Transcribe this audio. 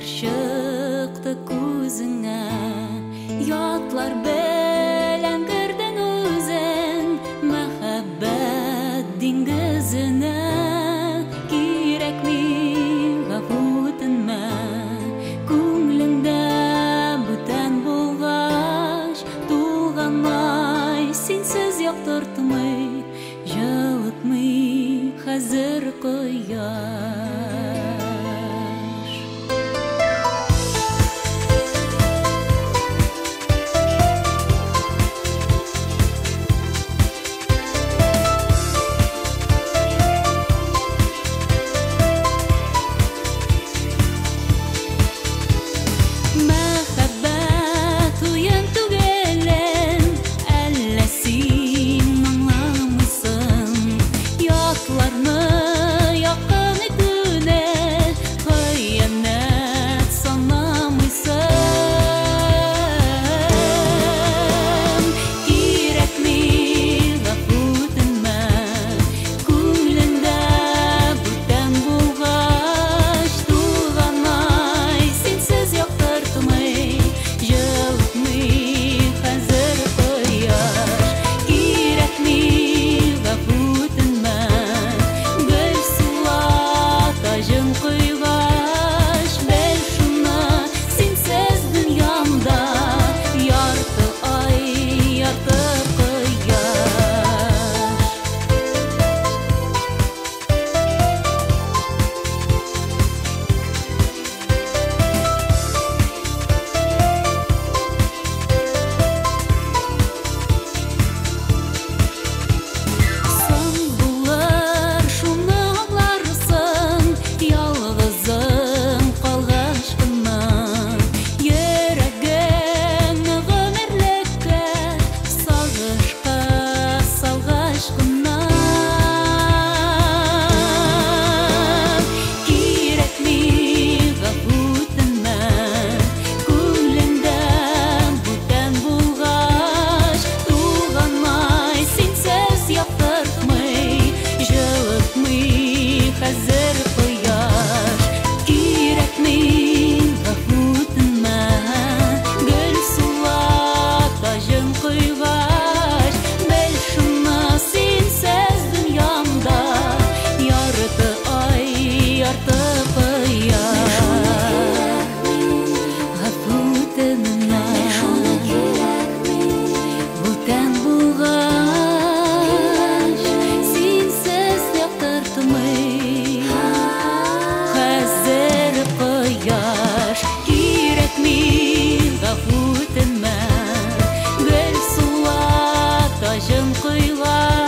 Шықты көзіңә, ятлар белән кердең үзең, мәхәббәт диңгезенә. Кирәкми гафу үтенмә, күңлеңдә бүтән булгач, туганмай синсез яктыртмый, җылытмый хәзер кояш. Мәхәббәт уен түгелен, әллә син аңламыйсың? Ятларны якын итүне хыянәт санамыйсың. Кирәкми гафу үтенмә, күңлеңдә бүтән булгач, туганмай синсез яктыртмый, җылытмый хәзер кояш. Кирәкми гафу үтенмә, гөл сулата җын койгач, бел шуны синсез дөньямда ярты ай, ярты кояш. Соң булыр шуны аңларсың, ялгызың калгач кына. Йөрәгең гомерлеккә сагышка салгач кына. Кирәкми гафу үтенмә, күңлеңдә бүтән булгач, туганмай синсез яктыртмый, җылытмый хәзер кояш. Кирәкми гафу үтенмә, гөл сулата җын койгач, бел шуны синсез дөньямда ярты ай, ярты кояш. Гафу үтенмә, бүтән булгач, синсез яктыртмый, хәзер кояш. Кирәкми гафу үтенмә, гөл сулата җын койгач,